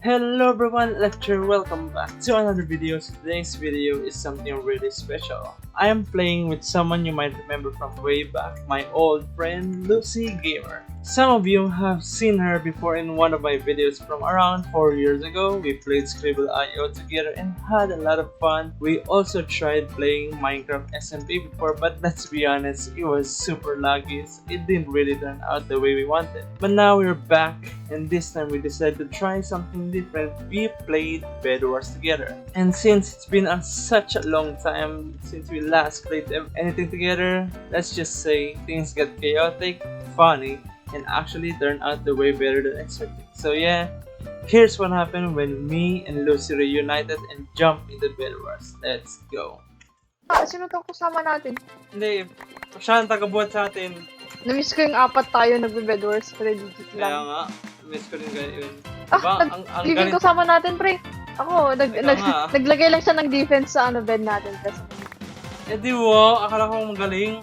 Hello everyone, lecture, welcome back to another video. Today's video is something really special. I am playing with someone you might remember from way back, my old friend Lucy Gamer. Some of you have seen her before in one of my videos from around 4 years ago. We played Scribble.io together and had a lot of fun. We also tried playing Minecraft SMP before, but let's be honest, it was super laggy. It didn't really turn out the way we wanted. But now we're back, and this time we decided to try something different. We played Bed Wars together. And since it's been such a long time since we last played anything together, let's just say things got chaotic, funny, and actually turned out the way better than expected. So yeah, here's what happened when me and Lucy reunited and jumped into Bed Wars. Let's go. Sino tong kasama natin? Hindi, siya ang tagabuhat sa atin. Namiss ko yung apat tayo nagbe-Bed Wars, pre, legit Kaya lang. nga, miss ko rin ganyan. Diba? Ah, yung kasama natin, pre. Ako, naglagay lang siya ng defense sa bed natin. Kasi Eh di wo, akala ko magaling.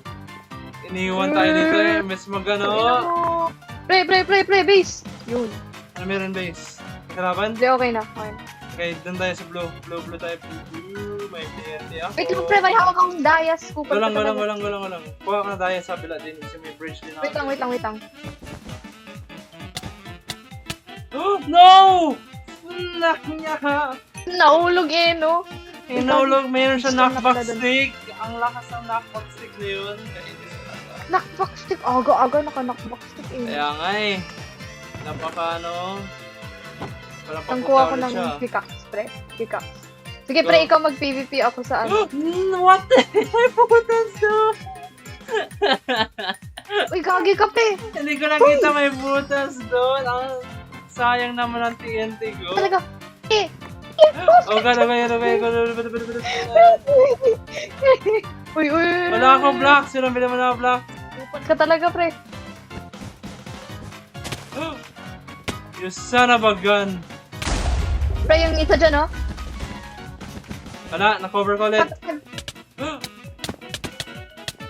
Iniwan tayo dito eh, miss magano. Pre, base! Yun. Ano meron base? Kalaban? Hindi, okay na. Okay. Okay, dun tayo sa blue. Blue tayo. Blue, may TNT ako. Wait lang, pre, may hawak akong Dayas. Walang. Kuha ka na tayo sa bila din kasi may bridge din ako. Wait lang. Oh, no! Nak niya ka! Nahulog eh, no? Inaulog, mayroon siya Gusto knockback na pala dun. stick. Ang lakas ng knockback stick na yun. Knockback stick. Aga, naka-knockback stick eh. Kaya nga eh. Napaka Parang Ang kuha ko papunta ng ulit siya. pickaxe, pre. Pickaxe. Sige, pre, Go. ikaw mag-PvP ako sa What the heck? Pupuntas doon! Uy, gagi ka, pre! Hindi ko nakita may butas doon. Ang sayang naman ang TNT ko. Talaga. Oh god, okay. Uy. Wala akong blocks. Sino bila mo na blocks? Upat ka talaga, pre. You son of a gun. Pre, yung isa dyan, oh. Wala, na-cover ko ulit.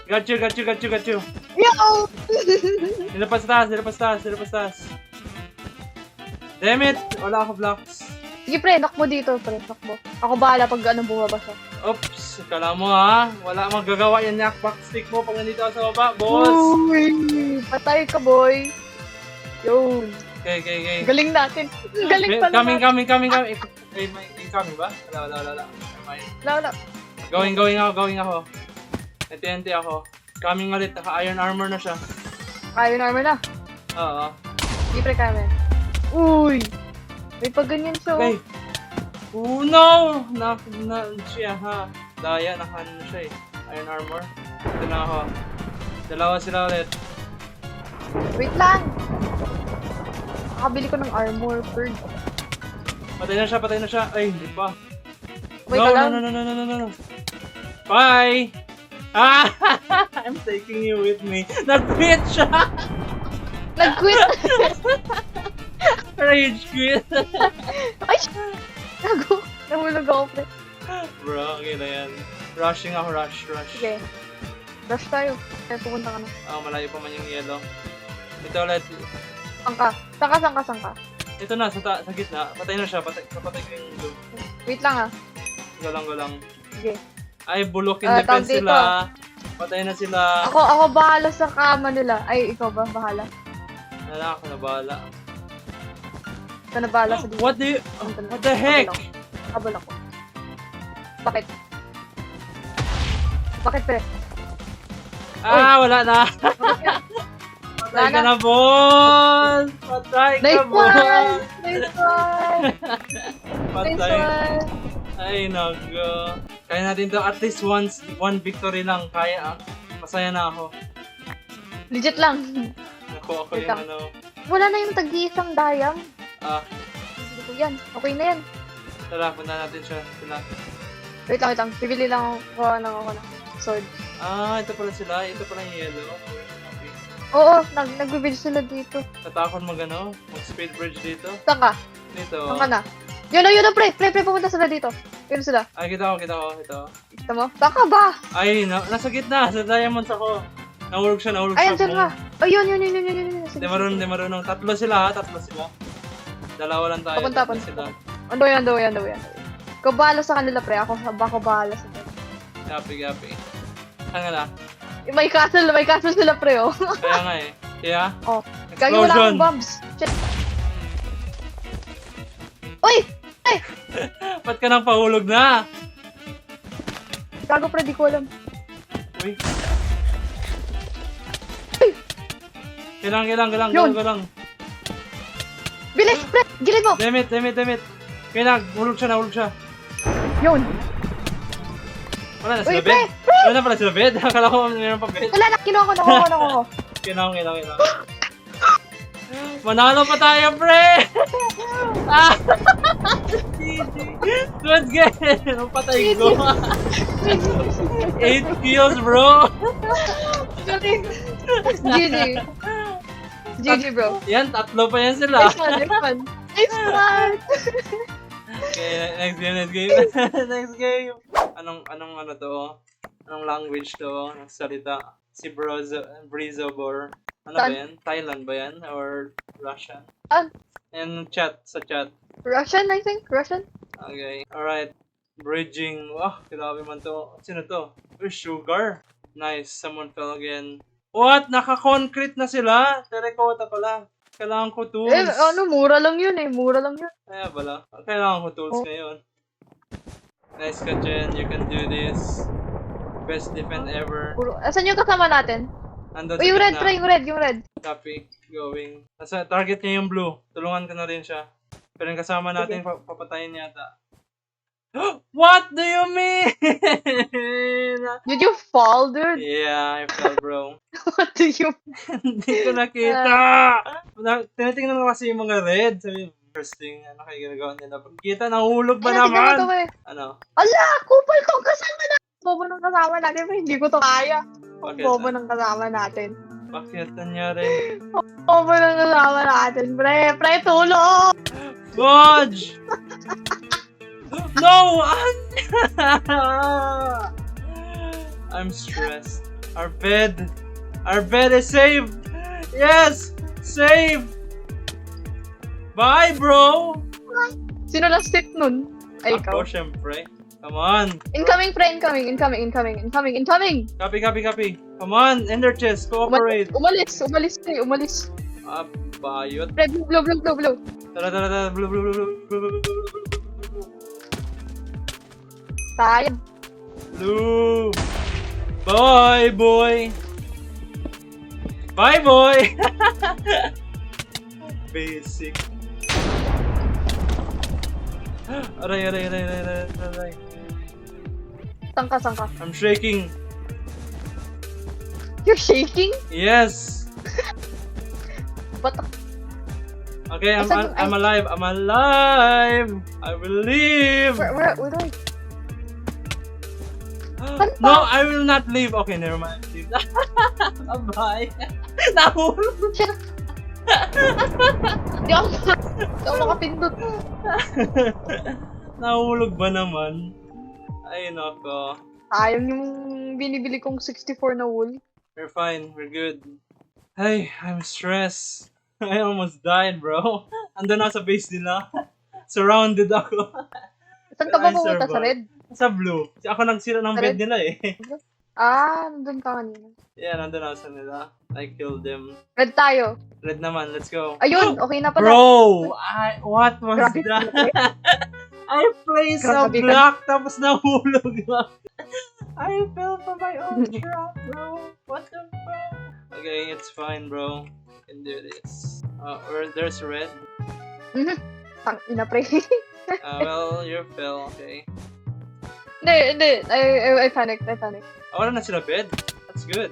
Got you. Yo! Nilapas taas. Damn it! Wala akong blocks. Sige, pre, knock mo dito, pre. Knock mo. Ako bahala pag bumaba siya. Oops, kala mo ha. Wala magagawa yan knockback stick mo pag nandito ako sa baba, boss. Uy! Patay ka, boy. Yo! Okay. Galing natin. Galing pala natin. Coming. May coming ba? Wala. Wala. Going ako. May TNT ako. Coming ulit, naka-iron armor na siya. Iron armor na. Oo. Sige, pre, kaya. Uy! May pag ganyan siya, Okay. Oh no! Siya ha. Daya, naka na siya eh. Iron armor. Ito na ako. Dalawa sila ulit. Wait lang! Nakabili ko ng armor, bird. Patay na siya. Ay, hindi pa. Wait ka lang. No. Bye! Ah! I'm taking you with me. Nag-quit siya! Nag-quit! Rage quit! Ay! Nago! Nahulog ako, pre. Bro, okay na yan. Rushing ako, rush. Sige. Rush tayo. Kaya pupunta ka na. Malayo pa man yung yellow. Ito ulit. Saan ka? Ito na, sa gitna. Patay na siya. Patay ko yung blue. Wait lang, ah. Go lang. Sige. Ay, bulok in Tawag defense dito. sila. Patay na sila. Ako bahala sa kama nila. Ay, ikaw ba? Bahala. Wala ako na bahala. Ikaw na bahala sa dito. What the heck? Habol ako. Bakit? pre? Wala na. Patay ka na, boss! Patay ka, boss! Nice one! Patay. Ay, nago. Kaya natin to at least one victory lang. Kaya, masaya na ako. Legit lang. Nakuha ko Wait yung lang. Wala na yung tag-iisang dayang. Hindi ko yan. Okay na yan. Tara, punta natin siya. Wait lang. Bibili lang ako ng sword. Ito pala sila. Ito pala yung yellow. Okay. Oo, nagbibili sila dito. Tatakon mag-speed bridge dito. Saan ka? Dito. Saan ka na? Yun na, pre, pumunta sila dito. Yun sila. Ay, kita ko. Ito. Kita mo? Saan ka ba? Ay, nasa gitna. Sa diamonds ako. Nahulog siya. Ay, andyan nga. Oh, yun. Di marunong. Tatlo sila. Dalawa lang tayo. Papunta. Sila. Ando yan. Ikaw bahala sa kanila, pre. Ako bahala sa kanila. Gapi. Ano na? May castle sila, pre, oh. Kaya nga eh. Kaya? Oh. Gagi wala akong bombs. Shit. Uy! Ay! Ba't ka nang pahulog na? Gago, pre, di ko alam. Uy. Kailang. Yun. Galang. Bilis, pre! Gilid mo! Damn it. Kailang, hulog siya. Yun! Wala na Uy, sila bed. Wala na pala sila bed. Akala ko mayroon pa bed. Wala na, kinuha ko. Kailang. Manalo pa tayo, pre! Ah! GG! Good game! Patay ko. 8 kills, bro! GG, bro. Yan, tatlo pa yan sila. Next one. Okay, next game. Anong ano to? Anong language to? Anong salita? Si Brizobor. Ano ba yan? Thailand ba yan? Or Russian? And sa chat. Russian, I think. Russian. Okay. Alright. Bridging. Wah, grabe man to. Sino to? Sugar. Nice. Someone fell again. What? Naka-concrete na sila? Terracotta pala. Kailangan ko tools. Mura lang yun. Kaya pala. Kailangan ko tools ngayon. Nice ka, Jen. You can do this. Best defense ever. Asan yung kasama natin? Andun Yung red, pre. Yung red. Copy. Going. Target niya yung blue. Tulungan ko na rin siya. Pero yung kasama natin, papatayin yata. What do you mean? Did you fall, dude? Yeah, I fell, bro. What do you Hindi ko nakita. Tinitingnan ko kasi yung mga red. Sabi, interesting. Ano kayo ginagawa nila? Pagkita, nahulog ba naman? Ano? Ala! Kupal kong kasama natin! Bobo ng kasama natin, pre. Hindi ko to kaya. Bakit? Bobo ng kasama natin. Bakit nangyari? Bobo ng kasama natin, pre. Pre, tulong! Bodge! No! I'm stressed. Our bed is saved! Yes! Saved! Bye, bro! Sino last step nun? Ay, ikaw. Ako, syempre. Come on! Incoming, pre. Incoming. Copy. Come on, Ender Chest, cooperate. Umalis, pre. Ah, bayot. Pre, blue. Tara. Blue. Sayang. Blue. Bye, boy. Basic. Aray. Sangka. I'm shaking. You're shaking? Yes. What the... Okay, I'm alive. I will live. Where do I... No, I will not leave. Okay, never mind. Bye. Nahulog. Hindi ako makapindot. Nahulog ba naman? Ay, nako. Sayang yung binibili kong 64 na wool. We're fine. We're good. Hey, I'm stressed. I almost died, bro. Andun na sa base nila. Surrounded ako. Saan ka ba pumunta? Sa red? Sa blue. Ako nagsira ng bed nila eh. Nandun ka kanina. Yeah, nandun ako sa nila. I killed them. Red tayo. Red naman, let's go. Ayun, okay na pala. Bro! What was Grabe that? ka. I placed a Grabe ka. block tapos nahulog lang. I fell for my own trap, bro. What the fuck? Okay, it's fine, bro. You can do this. There's red. Ina, pre. Well, you fell, okay. Hindi. I panicked. Wala na sila bed. That's good.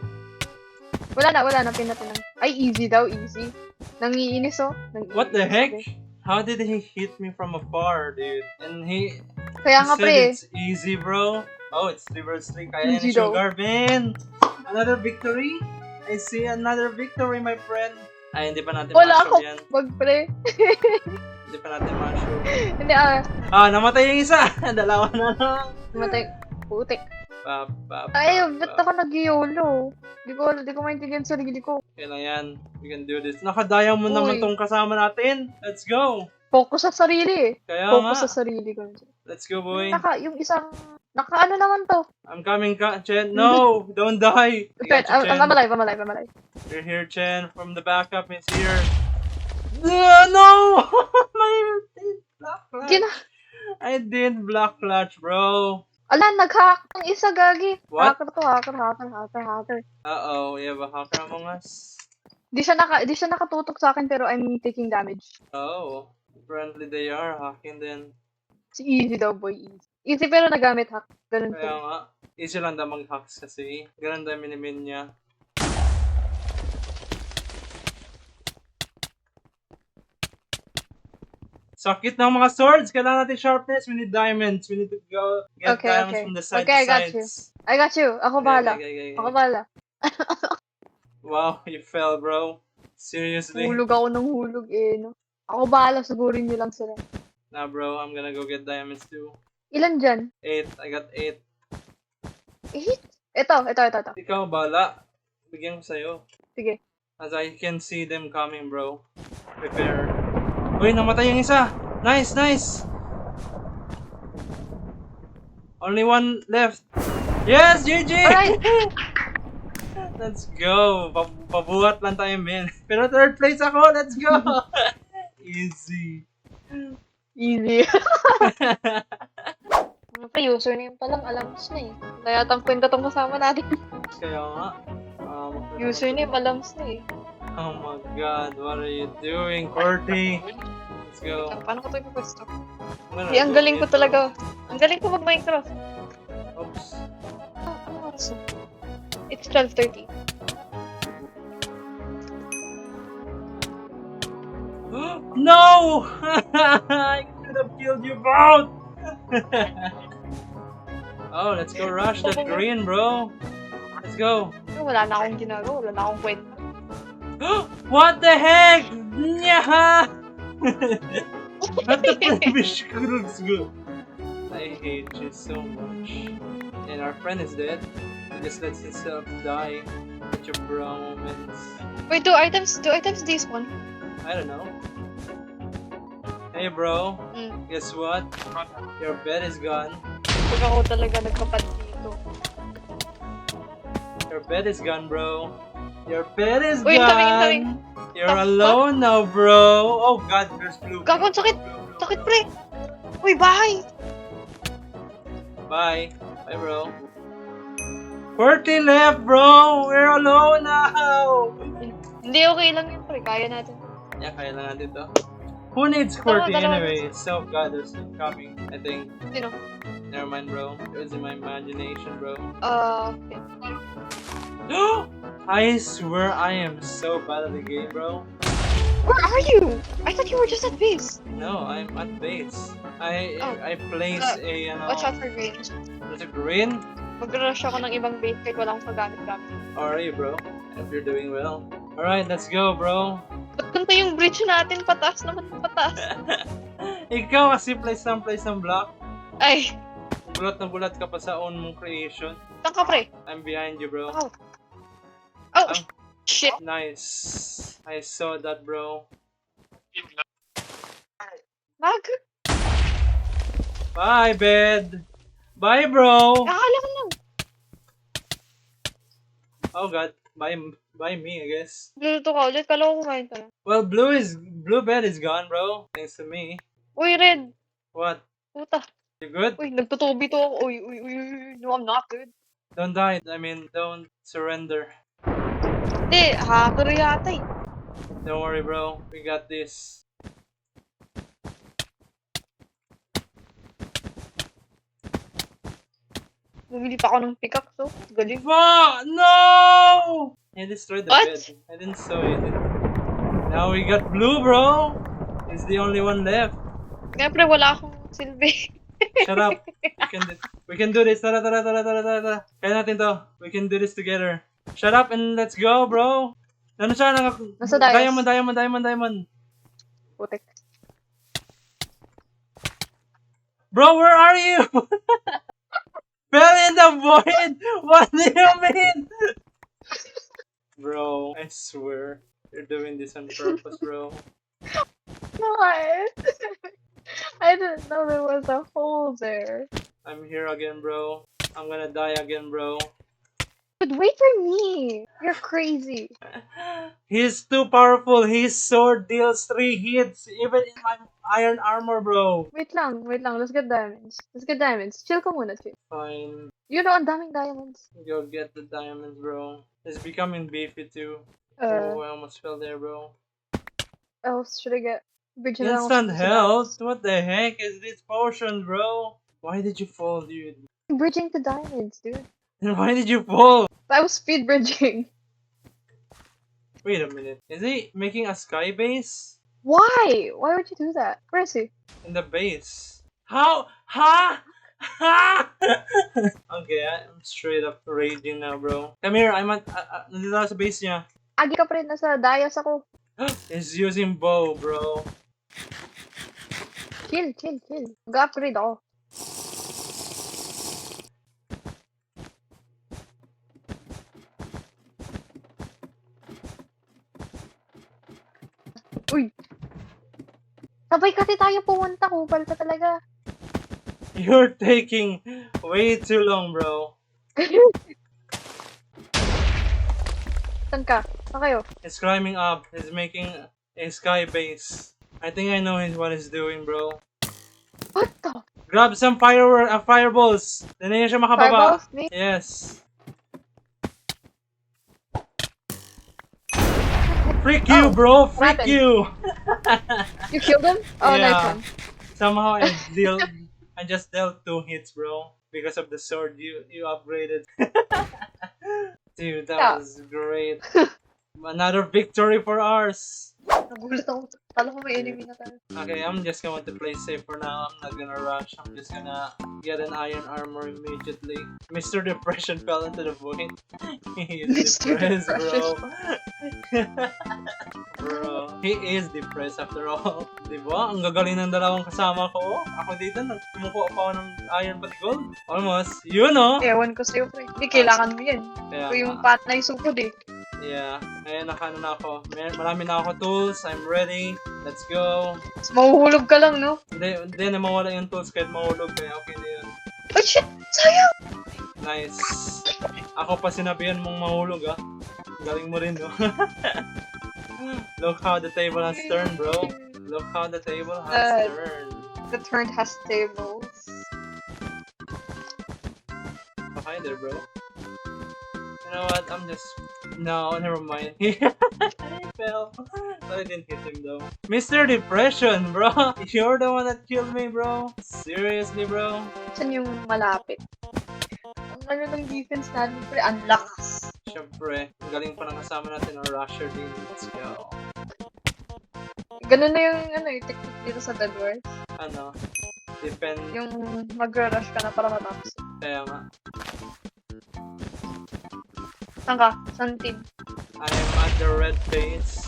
Wala na. Pinati lang. Ay, easy daw, easy. Nangiinis, oh. What the heck? How did he hit me from afar, dude? And he Kaya nga, said pre. it's easy, bro. Oh, it's reverse streak. Kaya Easy ni Sugar, man. Another victory? I see another victory, my friend. Ay, hindi pa natin Wala ma-show ako. yan. Wag, pre. Hindi pa natin ma-show. Hindi, Namatay yung isa. Dalawa na lang. matay. Putik. Ay, ba't ako nag-yolo? Di ko maintindihan sa sarili ko. Okay lang yan. We can do this. Nakadaya mo naman Uy. tong kasama natin. Let's go. Focus sa sarili eh. Kaya Focus nga. sa sarili ko. Let's go, boy. Yung isang, ano naman to? I'm coming, Chen. No! Don't die! I got you, Chen. I'm alive. You're here, Chen. From the backup, is here. No! My black clutch. I did black clutch, bro. Ala, nag-hack ng isa, gagi. What? Hacker. Uh-oh, you have a hacker among us? Di siya nakatutok sa akin pero I'm taking damage. Oh, apparently they are hacking then. Si easy daw, boy. Easy pero nagamit hack. Ganun Kaya po. nga, easy lang daw mag-hacks kasi. Ganun daw minimin niya. Sakit ng mga swords! Kailangan natin sharpness. We need diamonds. We need to go get diamonds from the side to sides. I got you. Ako bahala. Okay. Ako bahala. Wow, you fell, bro. Seriously? Hulog ako ng hulog eh, no? Ako bahala, sugurin nyo lang sila. Nah, bro, I'm gonna go get diamonds too. Ilan dyan? 8. I got 8. 8? Ito. Ikaw, bala. Bigyan ko sa'yo. Sige. As I can see them coming, bro. Prepare. Uy, namatay yung isa! Nice! Only one left. Yes! GG! Alright! Let's go! Pabuhat lang tayo, man. Pero third place ako! Let's go! Easy. Easy. Pre, username pa lang, alam na eh. Kaya tang kwenta tong kasama natin. Kaya nga. Username, alam na eh. Oh my god, what are you doing, Corty? Let's go. Paano ko ito ipapwesto? Ang galing ko talaga. Ang galing ko mag-Minecraft. Oops. Ano oras? It's 12:30. No! I could have killed you both! Oh, let's go rush that green, bro. Let's go. Wala na akong ginagawa. Wala na akong kwenta. What the heck? Nyaha! What the previous groups go? I hate you so much. And our friend is dead. He just lets himself die. Such a bro moments. Wait, do items despawn? I don't know. Hey bro, Mm. guess what? Your bed is gone. Pag ako talaga nagkapat dito. Your bed is gone, bro. Your bed is Wait, gone. coming. You're alone now, bro. Oh god, there's blue. Gago, ang sakit. Sakit, pre. Uy, bye. Bye. Bye, bro. 40 left, bro. We're alone now. Hindi, okay lang yun, pre. Kaya natin. Yeah, kaya lang natin to. Who needs 40 Dalawa. anyway? So god, there's coming. I think. Sino? Never mind, bro. It was in my imagination, bro. Okay. I swear I am so bad at the game, bro. Where are you? I thought you were just at base. No, I'm at base. I place a Watch out for green. There's a green. Mag-rush ako ng ibang base kahit wala akong pagamit-gamit. Alright, bro. If you're doing well. Alright, let's go, bro. Ba't ganito yung bridge natin? Pataas naman, pataas. Ikaw kasi place ng block. Ay, Bulat na bulat ka pa sa own mong creation. saan ka, pre? I'm behind you, bro. Oh. Oh, Ah. shit. Nice. I saw that, bro. Mag. Bye, bed. Bye, bro. Akala ko lang. Oh god. Bye me, I guess. Luluto ka ulit. Kala ko kumain ka na. Well, blue bed is gone, bro. Thanks to me. Uy, red. What? Puta. You good? Uy, nagtutubi to ako. Uy. No, I'm not good. Don't die. I mean, don't surrender. Hindi, hacker yata eh. Don't worry, bro. We got this. Bumili pa ako ng pickaxe, so. Galing. No! I destroyed the What? bed. I didn't saw it. Now we got blue, bro. He's the only one left. Siyempre, wala akong silbi. Shut up. We can do this. Tara. Kaya natin to. We can do this together. Shut up and let's go, bro. Ano siya? Nasa dais. Diamond. Putik. Bro, where are you? Fell in the void. What do you mean? Bro, I swear. You're doing this on purpose, bro. What? I didn't know there was a hole there. I'm here again, bro. I'm gonna die again, bro. But wait for me. You're crazy. He's too powerful. His sword deals 3 hits, even in my iron armor, bro. Wait lang. Let's get diamonds. Chill ka muna, chill. Fine. You know, ang daming diamonds. Go get the diamonds, bro. It's becoming beefy too. Uh, Oh, I almost fell there, bro. else should I get? Bridge na lang ako Instant sa health? What the heck is this potion, bro? Why did you fall, dude? diamonds. Bridging to diamonds, dude. And why did you fall? I was speed bridging. Wait a minute. Is he making a sky base? Why? Why would you do that? Where is he? In the base. How? Ha? Ha? Okay, I'm straight up raging now, bro. Come here, I'm at, nandito ako sa base niya. Agi ka pa rin, nasa dayas ako. He's using bow, bro. Chill. Mag-upgrade ako. Uy! Sabay kasi tayo pumunta, kupal ka talaga. You're taking way too long, bro. Saan ka? Saan kayo? He's climbing up. He's making a sky base. I think I know what he's doing, bro. What the? Grab some fireballs. Then na siya makababa. Fireballs? Me? Yes. Freak you, bro! Freak happened? you! You killed him? Oh, Yeah. nice one. Somehow I just dealt 2 hits, bro. Because of the sword you upgraded. Dude, that Yeah. was great. Another victory for ours. Nagulat ako. Kala ko may enemy na tayo. Okay, I'm just going to play safe for now. I'm not gonna rush. I'm just gonna get an iron armor immediately. Mr. Depression fell into the void. He is Mr. depressed, bro. Depression. Bro, he is depressed after all. Diba? Ang gagaling ng dalawang kasama ko. Ako dito, kumukuha pa ako ng iron pati gold. Almost. You know? Ewan ko sa'yo, pre. Hindi, kailangan mo yan. Kaya Ito yung nga. pat na isupod eh. Yeah. Ngayon, nakano na ako. Marami na ako tools. I'm ready. Let's go. Mas mahuhulog ka lang, no? Hindi na mawala yung tools kahit mahulog. Kaya okay na yun. Oh shit! Sayang! Nice. Ako pa sinabihan mong mahulog, ah. Galing mo rin, no? Look how the table has turned, bro. Look how the table has turned. The turn has tables. Oh, hi there, bro. You know what? I'm just... No, never mind. I fell. But I didn't hit him, though. Mr. Depression, bro! You're the one that killed me, bro! Seriously, bro? Saan yung malapit? Ang ano ng defense natin, pre, ang lakas. Siyempre, ang galing pa ng kasama natin ang Rusher din. Let's go. Ganun na yung, ano, yung technique dito sa Dead Wars. Ano? Depend... Yung mag-rush ka na para matapos. Kaya nga. Saan ka? Saan team? I am at the red base.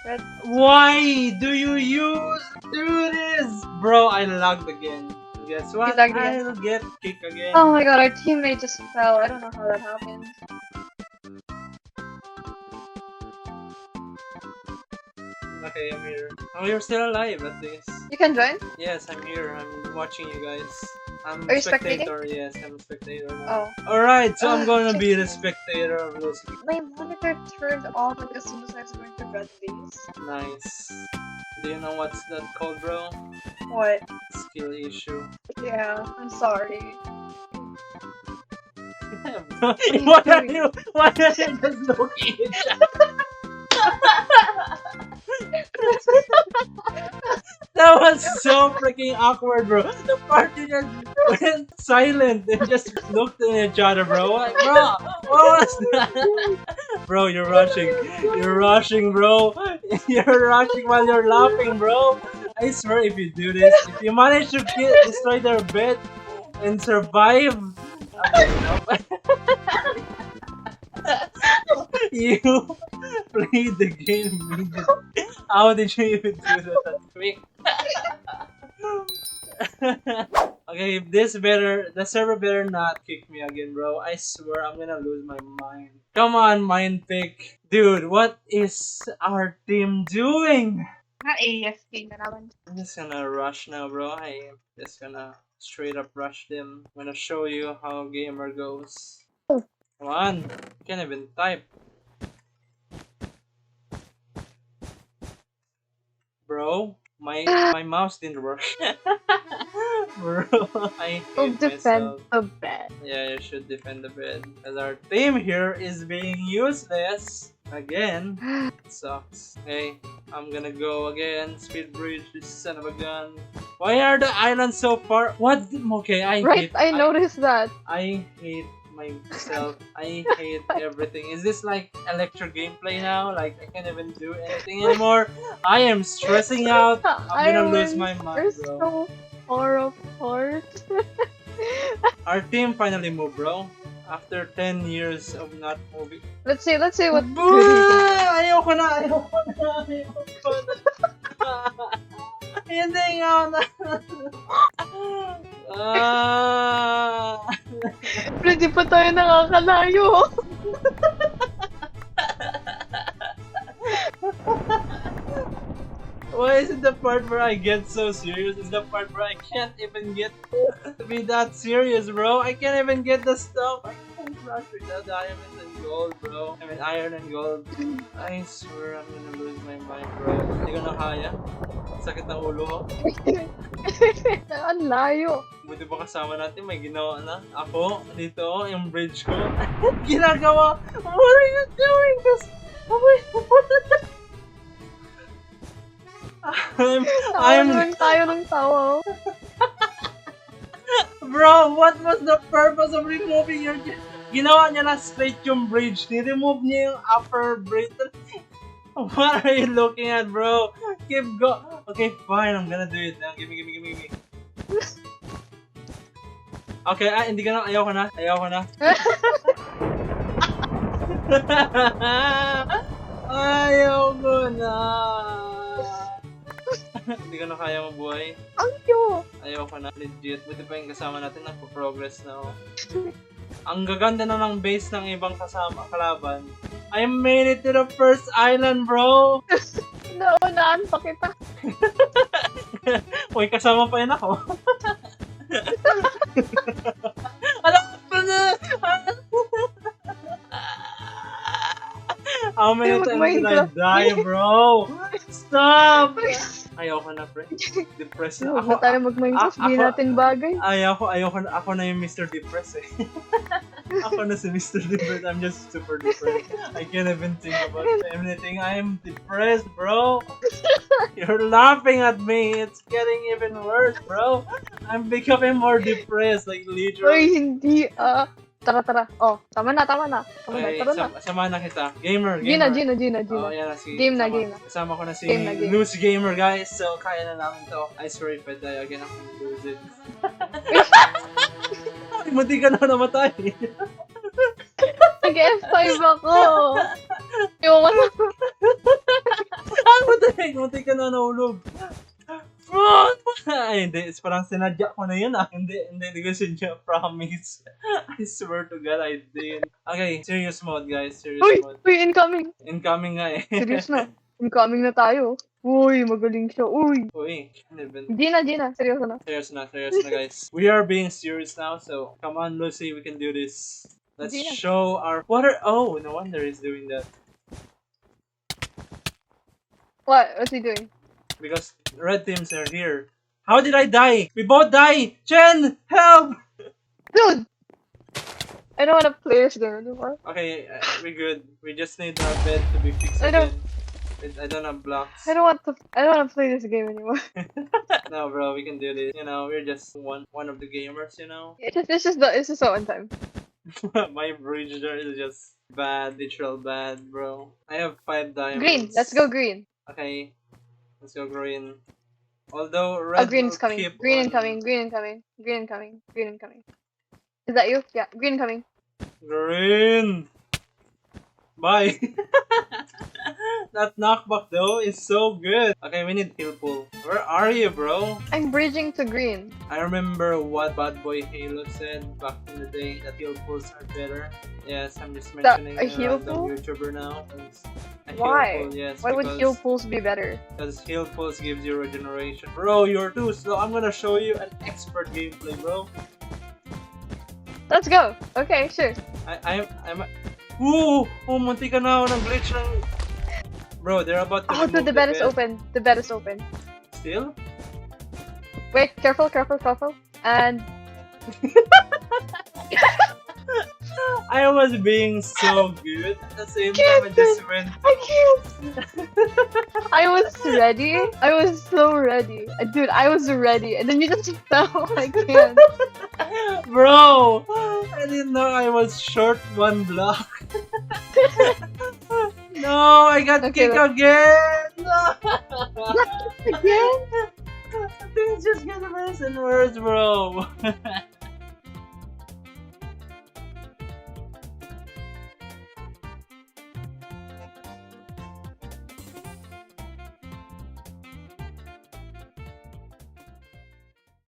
Red? Why do you do this? Bro, I lagged again. Guess what? You lagged again? I'll get kicked again. Oh my god, our teammate just fell. I don't know how that happened. Okay, I'm here. Oh, you're still alive at least. You can join? Yes, I'm here. I'm watching you guys. I'm Are a you spectator. Yes, I'm a spectator now. Oh. Alright, so I'm Oh, gonna be the shit. spectator of Lucy. My monitor turned off like as soon as I was going to red base. Nice. Do you know what's that called, bro? What? Skill issue. Yeah, I'm sorry. Why are you just looking at that? That was so freaking awkward, bro. The party just went silent and just looked at each other, bro. Like, bro, what was that? Bro, you're rushing. You're rushing, bro. You're rushing while you're laughing, bro. I swear, if you do this, if you manage to destroy their bed and survive, okay, no. You played the game immediately. How did you even do that quick? Okay, the server better not kick me again, bro. I swear I'm gonna lose my mind. Come on, mind pick. Dude, what is our team doing? AFK na naman. I'm just gonna rush now, bro. I'm just gonna straight up rush them. I'm gonna show you how gamer goes. Oh. Come on. You can't even type. Bro, my mouse didn't work. Bro, I hate Defend myself. the bed. Yeah, you should defend the bed. Because our team here is being useless. Again. It sucks. Hey, I'm gonna go again. Speed bridge, this son of a gun. Why are the islands so far? What? Okay, I noticed that. I hate myself. I hate everything. Is this like electro gameplay now? Like I can't even do anything anymore. I am stressing out. I'm gonna lose my mind, bro. So far apart. Our team finally moved, bro. After 10 years of not moving. Let's see what Ayoko na. Hindi nga na. Pero di pa tayo nakakalayo. Why is it the part where I get so serious? Is the part where I can't even get to be that serious, bro? I can't even get the stuff. I can't rush with the diamonds and gold, bro. I mean iron and gold. I swear I'm gonna lose my mind, bro. Hindi ko na kaya. Sakit ng ulo ko. Ang layo. Buti ba kasama natin, may ginawa na. Ako, dito, yung bridge ko. Ginagawa! What are you doing? I'm tayo ng tawa. Bro, what was the purpose of removing your... Ginawa niya na straight yung bridge. Ni-remove niya yung upper bridge. What are you looking at, bro? Keep go... Okay, fine. I'm gonna do it now. Give me. Okay, hindi ka na. Ayoko na. Ayoko na. Hindi ko na kaya mabuhay. Ayoko na, legit. Buti pa yung kasama natin, nagpo-progress na ako. Ang gaganda na ng base ng ibang kalaban. I made it to the first island, bro! Naunaan pa kita. Uy, kasama pa yun ako. Alam ko na! How many times did I die, bro? Stop! Ayoko na, pre. Depressed na. Huwag na tayo mag-Minecraft, di natin bagay. Ayoko na. Ako na yung Mr. Depressed eh. Ako na si Mr. Depressed. I'm just super depressed. I can't even think about anything. I'm depressed, bro. You're laughing at me. It's getting even worse, bro. I'm becoming more depressed, like literally. Uy, hindi Tara. Oh, tama na. Okay, Tara na. sama na kita. Gamer. Gina. Oh, yan na si... Game na. Kasama ko na si Game. Loose Gamer, guys. So, kaya na namin to. I swear if I die again, I'm gonna lose it. Ay, mati ka na namatay. Nag-F5 ako. Yung ano. Mati ka na nahulog. Ay, hindi. It's parang sinadya ko na yun ah. Hindi ko sinadya. Promise. I swear to God, I didn't. Okay, serious mode, guys. Serious mode. Uy, incoming. Incoming nga eh. Serious na. Incoming na tayo. Uy, magaling siya. Uy. Gina. Seryoso na. Serious na, guys. We are being serious now, so come on, Lucy. We can do this. Let's show our... Oh, no wonder he's doing that. What's he doing? Because red teams are here. How did I die? We both die! Chen! Help! Dude! I don't want to play this game anymore. Okay, we're good. We just need our bed to be fixed again. I don't have blocks. I don't want to play this game anymore. No, bro, we can do this. You know, we're just one of the gamers, you know? It's just so one time. My bridge there is just bad, literal bad, bro. I have 5 diamonds. Green! Let's go green. Okay. Let's go green. Although red green is coming. Green incoming. Is that you? Yeah, green coming. Green! Bye. That knockback though is so good. Okay, we need heal pool. Where are you, bro? I'm bridging to green. I remember what Bad Boy Halo said back in the day that heal pools are better. Yes, I'm just mentioning A heal random pool? YouTuber now. A Why? Heal pool, yes, Why would heal pools be better? because heal pools gives you regeneration. Bro, you're too slow. I'm gonna show you an expert gameplay, bro. Let's go. Okay, sure. I'm. Ooh! Oh, munti ka na ako ng glitch ng. Bro, they're about to Oh, dude, remove the bed is bed. open. The bed is open. Still? Wait, careful. And I was being so good. At the same time, I just went. I can't. I was ready. I was so ready. Dude, I was ready. And then you just fell. I can't. Bro! I didn't know I was short one block. No, I got Okay, kicked again! No! Again? Things just get worse and worse, bro.